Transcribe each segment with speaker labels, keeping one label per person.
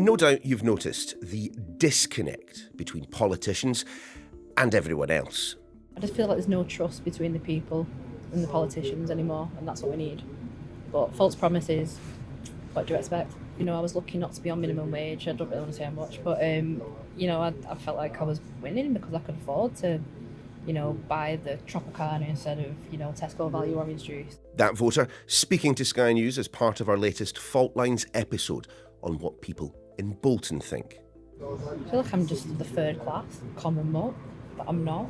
Speaker 1: No doubt you've noticed the disconnect between politicians and everyone else.
Speaker 2: I just feel like there's no trust between the people and the politicians anymore, and that's what we need. But false promises, what do you expect? You know, I was lucky not to be on minimum wage. I don't really want to say how much, but you know, I felt like I was winning because I could afford to, you know, buy the Tropicana instead of, you know, Tesco value orange juice.
Speaker 1: That voter speaking to Sky News as part of our latest Fault Lines episode on what people in Bolton think.
Speaker 2: I feel like I'm just the third class common mob, but I'm not.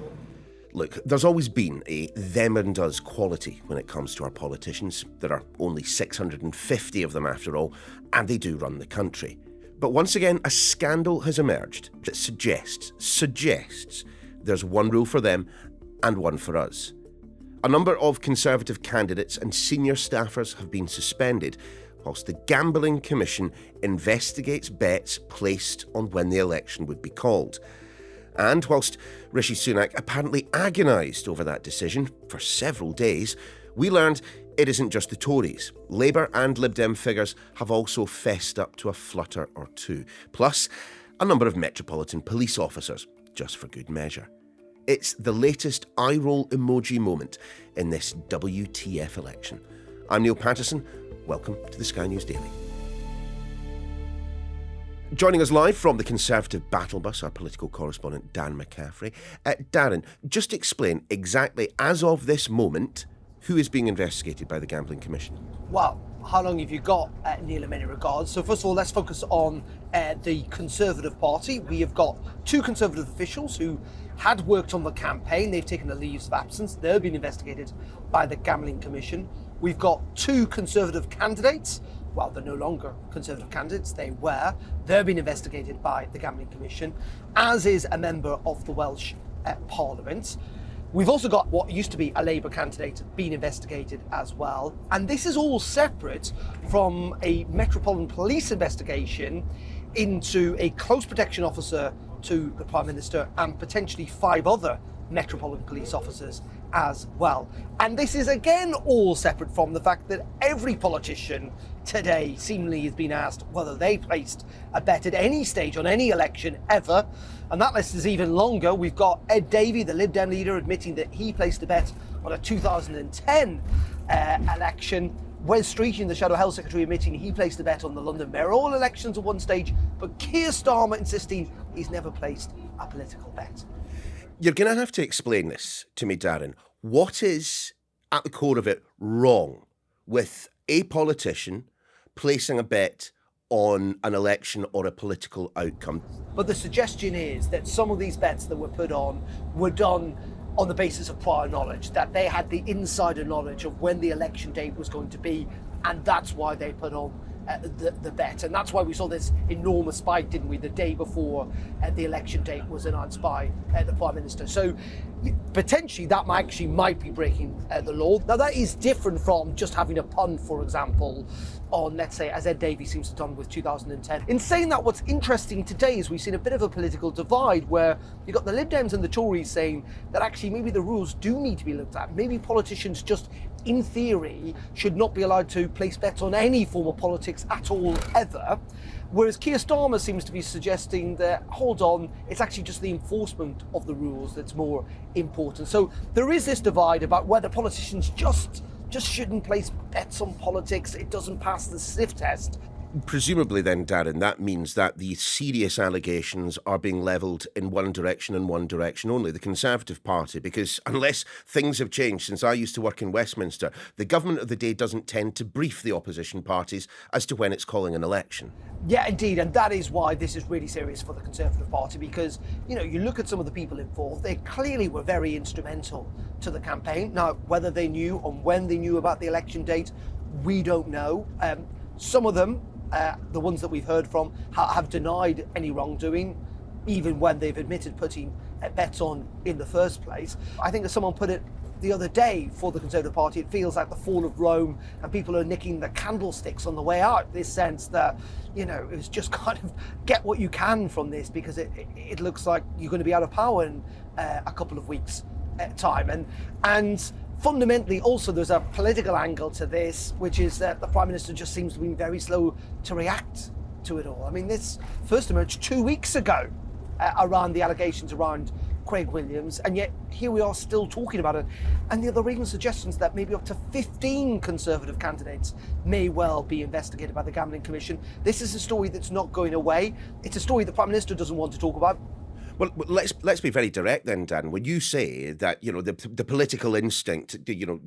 Speaker 1: Look, there's always been a them and us quality when it comes to our politicians. There are only 650 of them after all, and they do run the country. But once again, a scandal has emerged that suggests there's one rule for them and one for us. A number of Conservative candidates and senior staffers have been suspended, whilst the Gambling Commission investigates bets placed on when the election would be called. And whilst Rishi Sunak apparently agonised over that decision for several days, we learned it isn't just the Tories. Labour and Lib Dem figures have also fessed up to a flutter or two, plus a number of Metropolitan Police officers, just for good measure. It's the latest eye-roll emoji moment in this WTF election. I'm Niall Paterson. Welcome to the Sky News Daily. Joining us live from the Conservative Battle Bus, our political correspondent Darren McCaffrey. Darren, just explain exactly, as of this moment, who is being investigated by the Gambling Commission?
Speaker 3: Well, how long have you got, Neil, in many regards? So first of all, let's focus on the Conservative Party. We have got two Conservative officials who had worked on the campaign. They've taken a leave of absence. They're being investigated by the Gambling Commission. We've got two Conservative candidates. Well, they're no longer Conservative candidates, they were. They're being investigated by the Gambling Commission, as is a member of the Welsh Parliament. We've also got what used to be a Labour candidate being investigated as well. And this is all separate from a Metropolitan Police investigation into a close protection officer to the Prime Minister and potentially 5 other Metropolitan Police officers as well. And this is again all separate from the fact that every politician today seemingly has been asked whether they placed a bet at any stage on any election ever. And that list is even longer. We've got Ed Davey, the Lib Dem leader, admitting that he placed a bet on a 2010 election. Wes Streeting, the Shadow Health Secretary, admitting he placed a bet on the London mayoral elections at one stage, but Keir Starmer insisting he's never placed a political bet.
Speaker 1: You're going to have to explain this to me, Darren. What is, at the core of it, wrong with a politician placing a bet on an election or a political outcome?
Speaker 3: But the suggestion is that some of these bets that were put on were done on the basis of prior knowledge, that they had the insider knowledge of when the election date was going to be, and that's why they put on the bet. And that's why we saw this enormous spike, didn't we, the day before the election date was announced by the Prime Minister. So potentially that might be breaking the law. Now that is different from just having a pun, for example, on, let's say, as Ed Davey seems to have done with 2010. In saying that, what's interesting today is we've seen a bit of a political divide where you've got the Lib Dems and the Tories saying that actually maybe the rules do need to be looked at. Maybe politicians just, in theory, should not be allowed to place bets on any form of politics at all, ever. Whereas Keir Starmer seems to be suggesting that, hold on, it's actually just the enforcement of the rules that's more important. So there is this divide about whether politicians just shouldn't place bets on politics. It doesn't pass the sniff test.
Speaker 1: Presumably then, Darren, that means that the serious allegations are being levelled in one direction and one direction only, the Conservative Party, because unless things have changed since I used to work in Westminster, the government of the day doesn't tend to brief the opposition parties as to when it's calling an election.
Speaker 3: Yeah, indeed, and that is why this is really serious for the Conservative Party, because, you know, you look at some of the people involved, they clearly were very instrumental to the campaign. Now, whether they knew and when they knew about the election date, we don't know. Some of them, the ones that we've heard from, have denied any wrongdoing, even when they've admitted putting bets on in the first place. I think as someone put it the other day for the Conservative Party, it feels like the fall of Rome and people are nicking the candlesticks on the way out. This sense that, you know, it's just kind of get what you can from this, because it looks like you're going to be out of power in a couple of weeks' time. And fundamentally, also, there's a political angle to this, which is that the Prime Minister just seems to be very slow to react to it all. I mean, this first emerged 2 weeks ago around the allegations around Craig Williams, and yet here we are still talking about it. And there are even suggestions that maybe up to 15 Conservative candidates may well be investigated by the Gambling Commission. This is a story that's not going away. It's a story the Prime Minister doesn't want to talk about.
Speaker 1: Well, let's be very direct then, Dan. When you say that, the political instinct,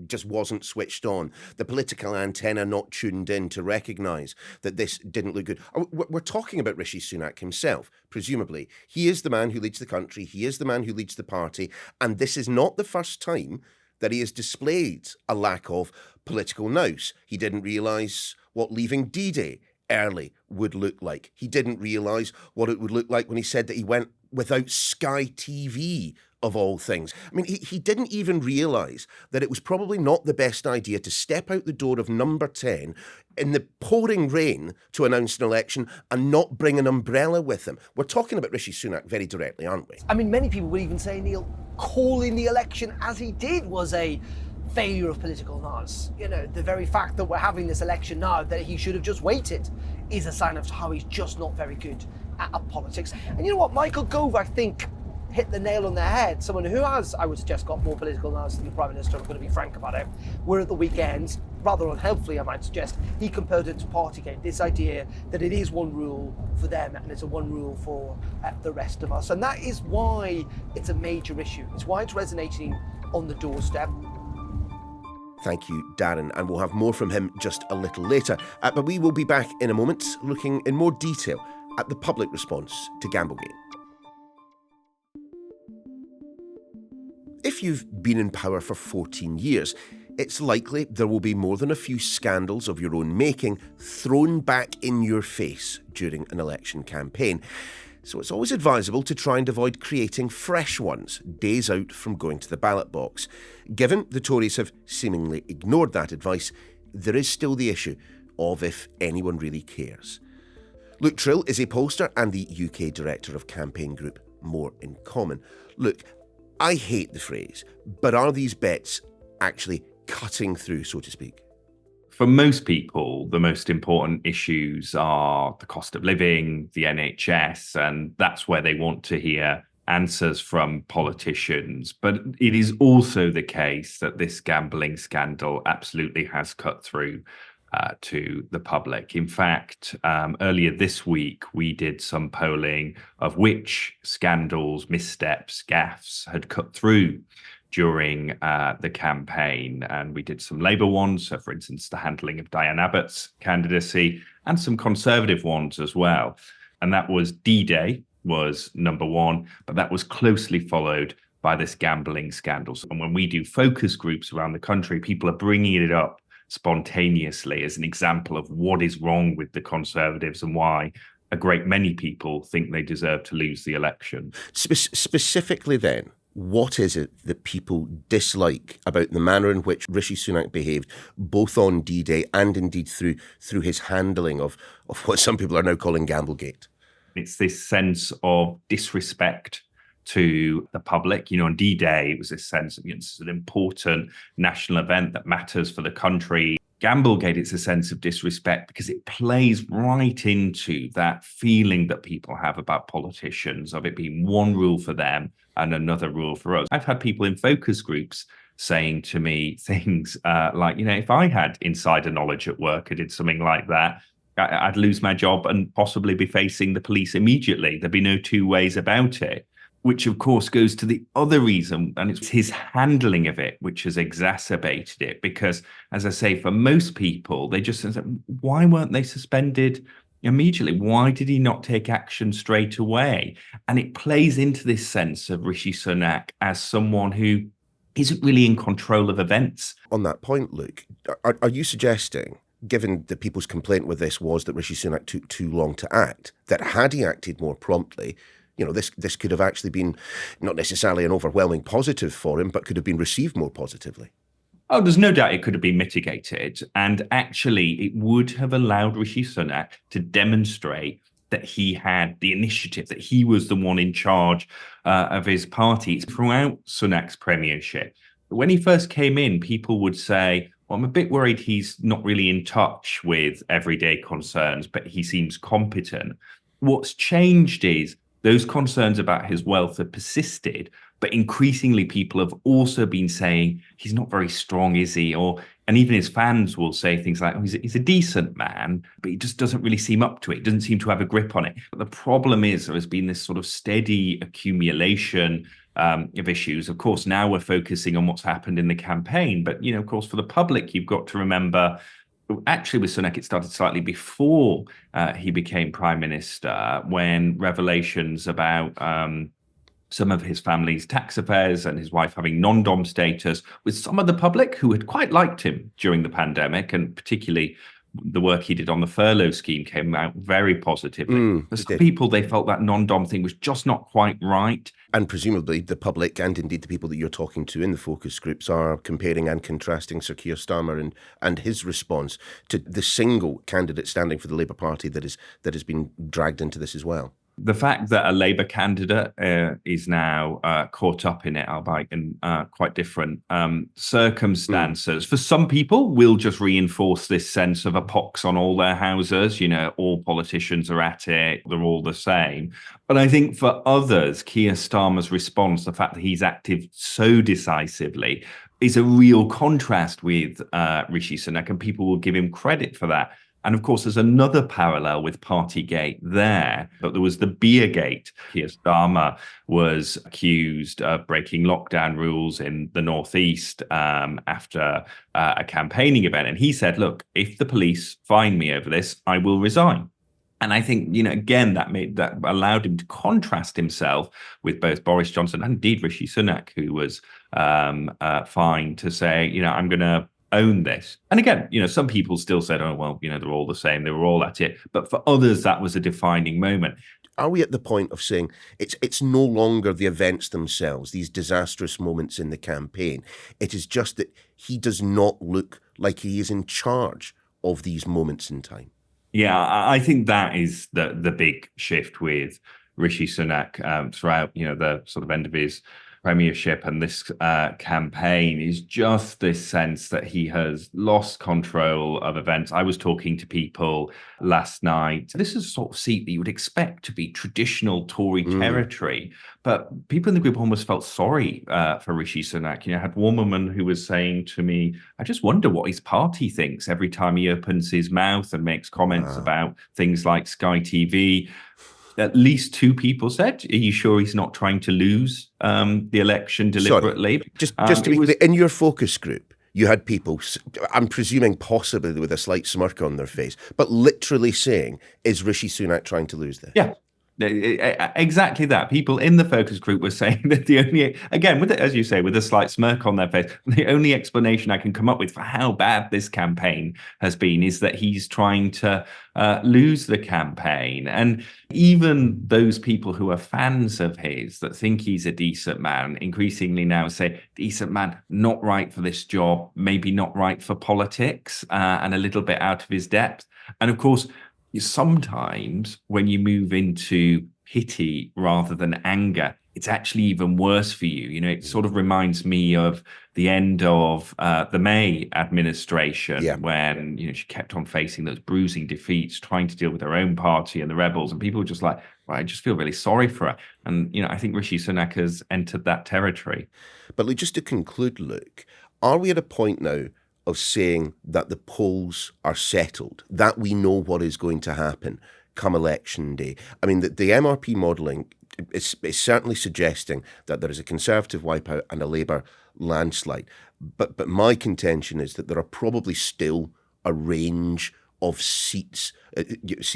Speaker 1: just wasn't switched on, the political antenna not tuned in to recognise that this didn't look good. We're talking about Rishi Sunak himself, presumably. He is the man who leads the country. He is the man who leads the party. And this is not the first time that he has displayed a lack of political nous. He didn't realise what leaving D-Day early would look like. He didn't realise what it would look like when he said that he went without Sky TV, of all things. I mean, he didn't even realise that it was probably not the best idea to step out the door of number 10 in the pouring rain to announce an election and not bring an umbrella with him. We're talking about Rishi Sunak very directly, aren't we?
Speaker 3: I mean, many people would even say, Neil, calling the election as he did was a failure of political nous. The very fact that we're having this election now, that he should have just waited, is a sign of how he's just not very good at politics. And you know what? Michael Gove, I think, hit the nail on the head. Someone who has, I would suggest, got more political nous than the Prime Minister. I'm going to be frank about it. Where at the weekend, rather unhelpfully, I might suggest, he compared it to Partygate, this idea that it is one rule for them and it's a one rule for the rest of us. And that is why it's a major issue. It's why it's resonating on the doorstep.
Speaker 1: Thank you, Darren, and we'll have more from him just a little later. But we will be back in a moment, looking in more detail at the public response to Gamblegate. If you've been in power for 14 years, it's likely there will be more than a few scandals of your own making thrown back in your face during an election campaign. So it's always advisable to try and avoid creating fresh ones days out from going to the ballot box. Given the Tories have seemingly ignored that advice, there is still the issue of if anyone really cares. Luke Tryl is a pollster and the UK director of campaign group More in Common. Luke, I hate the phrase, but are these bets actually cutting through, so to speak?
Speaker 4: For most people, the most important issues are the cost of living, the NHS, and that's where they want to hear answers from politicians. But it is also the case that this gambling scandal absolutely has cut through to the public. In fact, earlier this week, we did some polling of which scandals, missteps, gaffes had cut through during the campaign. And we did some Labour ones, so for instance, the handling of Diane Abbott's candidacy, and some Conservative ones as well. And that was D-Day was number one, but that was closely followed by this gambling scandal. And when we do focus groups around the country, people are bringing it up spontaneously as an example of what is wrong with the Conservatives and why a great many people think they deserve to lose the election.
Speaker 1: Specifically then, what is it that people dislike about the manner in which Rishi Sunak behaved, both on D-Day and indeed through his handling of what some people are now calling Gamblegate?
Speaker 4: It's this sense of disrespect to the public. On D-Day, it was this sense of it's an important national event that matters for the country. Gamblegate, it's a sense of disrespect because it plays right into that feeling that people have about politicians, of it being one rule for them and another rule for us. I've had people in focus groups saying to me things like, if I had insider knowledge at work, I did something like that, I'd lose my job and possibly be facing the police immediately. There'd be no two ways about it, which of course goes to the other reason, and it's his handling of it, which has exacerbated it. Because, as I say, for most people, they just say, why weren't they suspended immediately? Why did he not take action straight away? And it plays into this sense of Rishi Sunak as someone who isn't really in control of events.
Speaker 1: On that point, Luke, are you suggesting, given that people's complaint with this was that Rishi Sunak took too long to act, that had he acted more promptly, this could have actually been not necessarily an overwhelming positive for him, but could have been received more positively?
Speaker 4: Oh, there's no doubt it could have been mitigated. And actually, it would have allowed Rishi Sunak to demonstrate that he had the initiative, that he was the one in charge of his party throughout Sunak's premiership. When he first came in, people would say, Well, I'm a bit worried he's not really in touch with everyday concerns, but he seems competent. What's changed is those concerns about his wealth have persisted, but increasingly people have also been saying he's not very strong, is he? And even his fans will say things like, oh, he's a decent man, but he just doesn't really seem up to it. He doesn't seem to have a grip on it. But the problem is there has been this sort of steady accumulation of issues. Of course, now we're focusing on what's happened in the campaign. But, of course, for the public, you've got to remember, actually, with Sunak, it started slightly before he became prime minister, when revelations about some of his family's tax affairs and his wife having non-dom status with some of the public who had quite liked him during the pandemic, and particularly the work he did on the furlough scheme came out very positively. For some people, they felt that non-dom thing was just not quite right.
Speaker 1: And presumably the public, and indeed the people that you're talking to in the focus groups, are comparing and contrasting Sir Keir Starmer and his response to the single candidate standing for the Labour Party that has been dragged into this as well.
Speaker 4: The fact that a Labour candidate is now caught up in it, albeit in quite different circumstances, for some people will just reinforce this sense of a pox on all their houses. All politicians are at it. They're all the same. But I think for others, Keir Starmer's response, the fact that he's acted so decisively, is a real contrast with Rishi Sunak, and people will give him credit for that. And of course, there's another parallel with Partygate there, but there was the Beergate. Keir Starmer was accused of breaking lockdown rules in the Northeast after a campaigning event. And he said, look, if the police find me over this, I will resign. And I think, again, that allowed him to contrast himself with both Boris Johnson and indeed Rishi Sunak, who was fine to say, I'm going to own this. And again, some people still said, oh, well, they're all the same. They were all at it. But for others, that was a defining moment.
Speaker 1: Are we at the point of saying it's no longer the events themselves, these disastrous moments in the campaign? It is just that he does not look like he is in charge of these moments in time.
Speaker 4: Yeah, I think that is the big shift with Rishi Sunak throughout, the sort of end of his premiership and this campaign, is just this sense that he has lost control of events. I was talking to people last night. This is a sort of seat that you would expect to be traditional Tory territory, but people in the group almost felt sorry for Rishi Sunak. I had one woman who was saying to me, I just wonder what his party thinks every time he opens his mouth and makes comments about things like Sky TV. At least two people said, are you sure he's not trying to lose the election deliberately?
Speaker 1: Sorry, just to be clear, in your focus group, you had people, I'm presuming possibly with a slight smirk on their face, but literally saying, is Rishi Sunak trying to lose this?
Speaker 4: Yeah. Exactly that. People in the focus group were saying that the only, again, as you say, with a slight smirk on their face, the only explanation I can come up with for how bad this campaign has been is that he's trying to lose the campaign. And even those people who are fans of his that think he's a decent man increasingly now say, decent man, not right for this job, maybe not right for politics, and a little bit out of his depth. And of course, sometimes when you move into pity rather than anger, it's actually even worse for you. It sort of reminds me of the end of the May administration, when she kept on facing those bruising defeats, trying to deal with her own party and the rebels, and people were just like, well, I just feel really sorry for her. And I think Rishi Sunak has entered that territory.
Speaker 1: But just to conclude, Luke, are we at a point now of saying that the polls are settled, that we know what is going to happen come election day? I mean, the MRP modelling is certainly suggesting that there is a Conservative wipeout and a Labour landslide. But my contention is that there are probably still a range of seats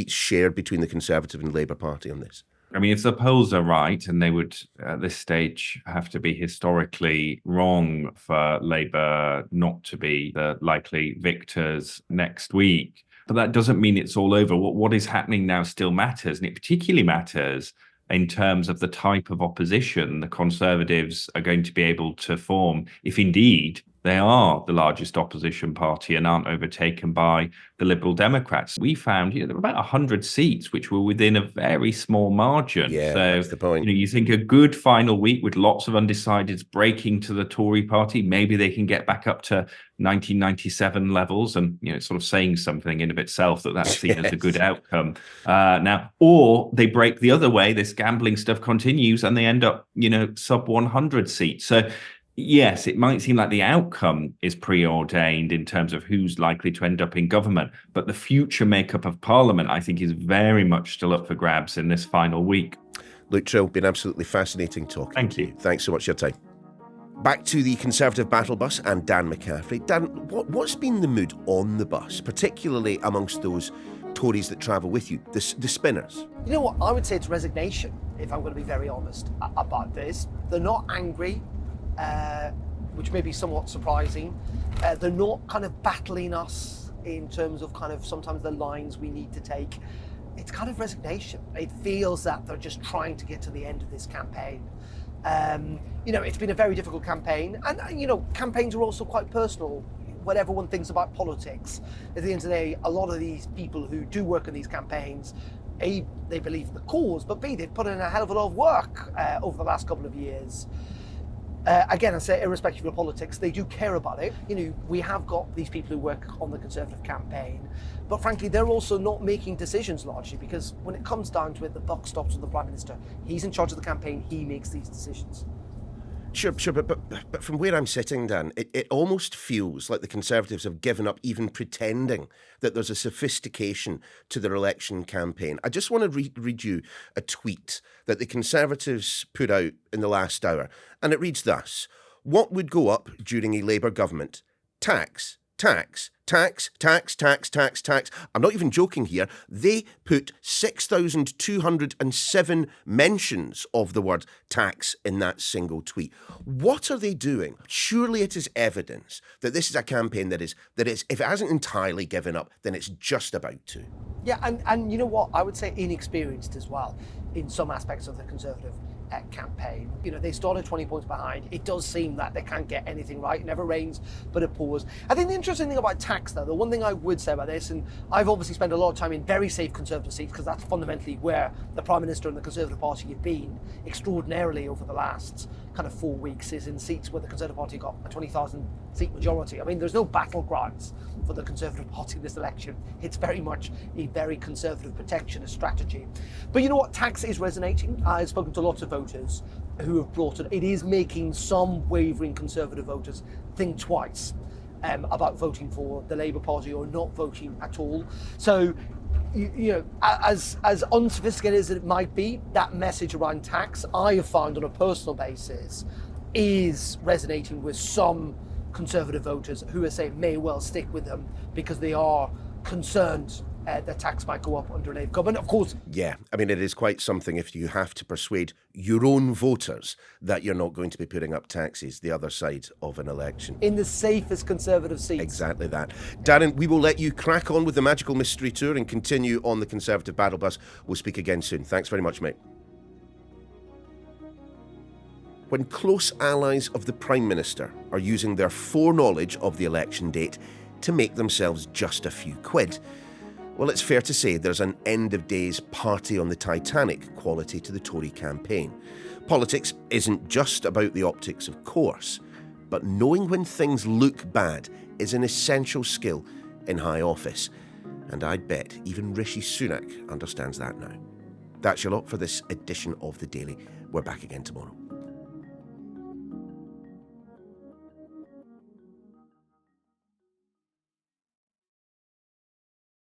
Speaker 1: shared between the Conservative and Labour Party on this.
Speaker 4: I mean, if the polls are right, and they would at this stage have to be historically wrong for Labour not to be the likely victors next week, but that doesn't mean it's all over. What is happening now still matters, and it particularly matters in terms of the type of opposition the Conservatives are going to be able to form if indeed they are the largest opposition party and aren't overtaken by the Liberal Democrats. We found there were about 100 seats, which were within a very small margin.
Speaker 1: Yeah,
Speaker 4: so
Speaker 1: that's the point.
Speaker 4: You think a good final week with lots of undecideds breaking to the Tory party, maybe they can get back up to 1997 levels, and it's sort of saying something in of itself that's seen as a good outcome now. Or they break the other way, this gambling stuff continues, and they end up sub 100 seats. So yes, it might seem like the outcome is preordained in terms of who's likely to end up in government, but the future makeup of Parliament, I think, is very much still up for grabs in this final week.
Speaker 1: Luke Tryl, been absolutely fascinating talking.
Speaker 4: Thank you.
Speaker 1: Thanks so much for your time. Back to the Conservative battle bus and Dan McCaffrey. Dan, what's been the mood on the bus, particularly amongst those Tories that travel with you, the spinners?
Speaker 3: You know what? I would say it's resignation, if I'm going to be very honest about this. They're not angry, which may be somewhat surprising. They're not kind of battling us in terms of kind of sometimes the lines we need to take. It's kind of resignation. It feels that they're just trying to get to the end of this campaign. It's been a very difficult campaign, and campaigns are also quite personal. Whatever one thinks about politics, at the end of the day, a lot of these people who do work in these campaigns, A, they believe in the cause, but B, they've put in a hell of a lot of work over the last couple of years. Again, I say irrespective of politics, they do care about it. We have got these people who work on the Conservative campaign, but frankly, they're also not making decisions largely, because when it comes down to it, the buck stops with the Prime Minister. He's in charge of the campaign, he makes these decisions.
Speaker 1: Sure, but from where I'm sitting, Dan, it almost feels like the Conservatives have given up even pretending that there's a sophistication to their election campaign. I just want to read you a tweet that the Conservatives put out in the last hour, and it reads thus: "What would go up during a Labour government? Tax, tax, tax, tax, tax, tax, tax." I'm not even joking here. They put 6,207 mentions of the word tax in that single tweet. What are they doing? Surely it is evidence that this is a campaign that is, if it hasn't entirely given up, then it's just about to.
Speaker 3: Yeah, and you know what? I would say inexperienced as well in some aspects of the Conservative campaign. They started 20 points behind. It does seem that they can't get anything right. It never rains, but it pours. I think the interesting thing about tax, though, the one thing I would say about this, and I've obviously spent a lot of time in very safe Conservative seats, because that's fundamentally where the Prime Minister and the Conservative Party have been extraordinarily over the last kind of 4 weeks, is in seats where the Conservative Party got a 20,000 seat majority. I mean, there's no battlegrounds for the Conservative Party in this election. It's very much a very Conservative protectionist strategy. But you know what? Tax is resonating. I've spoken to lots of voters who have brought it. It is making some wavering Conservative voters think twice about voting for the Labour Party or not voting at all. So, as unsophisticated as it might be, that message around tax, I have found on a personal basis, is resonating with some Conservative voters who are saying may well stick with them because they are concerned that tax might go up under a Labour government. Of course.
Speaker 1: Yeah, I mean, it is quite something if you have to persuade your own voters that you're not going to be putting up taxes the other side of an election.
Speaker 3: In the safest Conservative seats.
Speaker 1: Exactly that. Darren, we will let you crack on with the Magical Mystery Tour and continue on the Conservative battle bus. We'll speak again soon. Thanks very much, mate. When close allies of the Prime Minister are using their foreknowledge of the election date to make themselves just a few quid, well, it's fair to say there's an end-of-days party on the Titanic quality to the Tory campaign. Politics isn't just about the optics, of course, but knowing when things look bad is an essential skill in high office. And I'd bet even Rishi Sunak understands that now. That's your lot for this edition of The Daily. We're back again tomorrow.